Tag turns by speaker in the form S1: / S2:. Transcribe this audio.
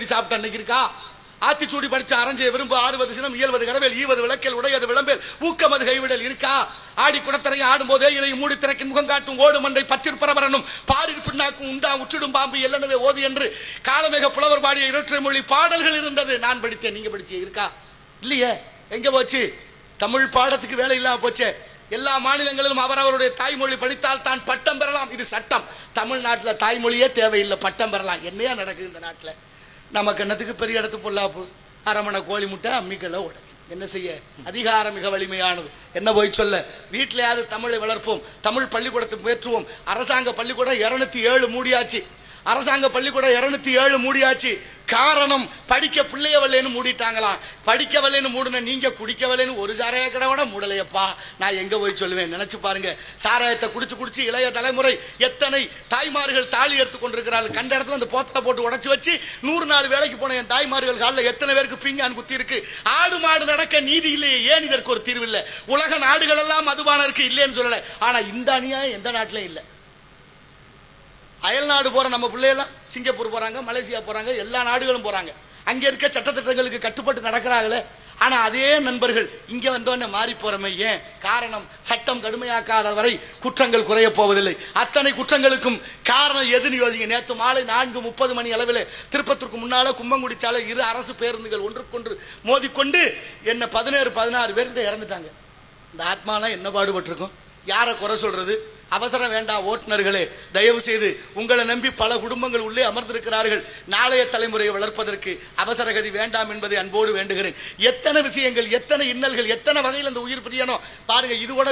S1: கட்டி சாப்பிட்டா அன்னைக்கு இருக்கா? ஆத்திச்சூடி படிச்ச அரஞ்ச விரும்பு 60 சினம் 70 கரவேல் 20 விளக்கல் உடையது விளம்பேல் ஊக்கமது கைவிடல் இருக்கா? ஆடி குடத்தரை ஆடும் போதே இதை மூடி திறக்கின் முகம் காட்டும் ஓடு மண்டை பற்றிருப்பரவரனும் பாரில் பின்னாக்கும் உண்டா உச்சிடும் பாம்பு எல்லனவே ஓது என்று காலமேக புலவர் பாடிய இரட்டை மொழி பாடல்கள் இருந்தது. நான் படித்தேன், நீங்க படிச்சே இருக்கா? இல்லையே. எங்க போச்சு? தமிழ் பாடத்துக்கு வேலை இல்லாம போச்சே. எல்லா மாநிலங்களிலும் அவரவருடைய தாய்மொழி படித்தால் தான் பட்டம் பெறலாம். இது சட்டம். தமிழ்நாட்டில் தாய்மொழியே தேவையில்லை, பட்டம் பெறலாம். என்னையா நடக்குது இந்த நாட்டில்? நமக்கு என்னத்துக்கு பெரிய இடத்து பொல்லாப்பு? அரமணை கோழி முட்டை அம்மிக்கல்ல உடைக்கும். என்ன செய்ய? அதிகாரம் மிக வலிமையானது. என்ன போய் சொல்ல? வீட்டிலையாவது தமிழை வளர்ப்போம், தமிழ் பள்ளிக்கூடத்தை பேற்றுவோம். அரசாங்க பள்ளிக்கூடம் 207 மூடியாச்சு. அரசாங்க பள்ளிக்கூடம் 207 மூடியாச்சு. காரணம், படிக்க பிள்ளையவல்லேன்னு மூடிட்டாங்களாம். படிக்கவல்லேன்னு மூடுன நீங்க குடிக்கவல்லேன்னு ஒரு சாராய கடை மூடலையப்பா. நான் எங்க போய் சொல்லுவேன்? நினைச்சு பாருங்க. சாராயத்தை குடிச்சு இளைய தலைமுறை எத்தனை தாய்மார்கள் தாலி எடுத்து கொண்டிருக்கிறார்கள். கண்ட இடத்துல அந்த போத்தலை போட்டு உடச்சு வச்சு 100 நாள் வேலைக்கு போன என் தாய்மார்கள் காலில் எத்தனை பேருக்கு பிங்கான் குத்தி இருக்கு. ஆடு மாடு நடக்க நீதி இல்லையே, ஏன் இதற்கு ஒரு தீர்வு இல்லை? உலக நாடுகள் எல்லாம் மதுபானம் இருக்கு, இல்லைன்னு சொல்லலை. ஆனா இந்த அநியாயம் எந்த நாட்டிலையும் இல்லை. அயல் நாடு போற நம்ம பிள்ளையெல்லாம் சிங்கப்பூர் போறாங்க, மலேசியா போறாங்க, எல்லா நாடுகளும் போறாங்க. அங்க இருக்க சட்டத்திட்டங்களுக்கு கட்டுப்பட்டு நடக்கிறாங்களே. ஆனா அதே நண்பர்கள் இங்க வந்தோடனே மாறி போறமே, ஏன்? காரணம், சட்டம் கடுமையாக்காத வரை குற்றங்கள் குறைய போவதில்லை. அத்தனை குற்றங்களுக்கும் காரணம் எதுன்னு யோசிங்க. நேற்று மாலை 4:30 மணி அளவில் திருப்பத்தூருக்கு முன்னால கும்பங்குடி சாலை 2 அரசு பேருந்துகள் ஒன்றுக்கொன்று மோதிக்கொண்டு என்ன 17-16 பேர்கிட்ட இறந்துட்டாங்க. இந்த ஆத்மாலாம் என்ன பாடுபட்டிருக்கும்? யாரை குறை சொல்றது? அவசரம் வேண்டாம் ஓட்டுநர்களே, தயவு செய்து உங்களை நம்பி பல குடும்பங்கள் உள்ளே அமர்ந்திருக்கிறார்கள். நாளைய தலைமுறையை வளர்ப்பதற்கு அவசரகதி வேண்டாம் என்பதை அன்போடு வேண்டுகிறேன். எத்தனை விஷயங்கள், எத்தனை இன்னல்கள், எத்தனை வகையில் அந்த உயிர் பிரியனோ பாருங்க. இது கூட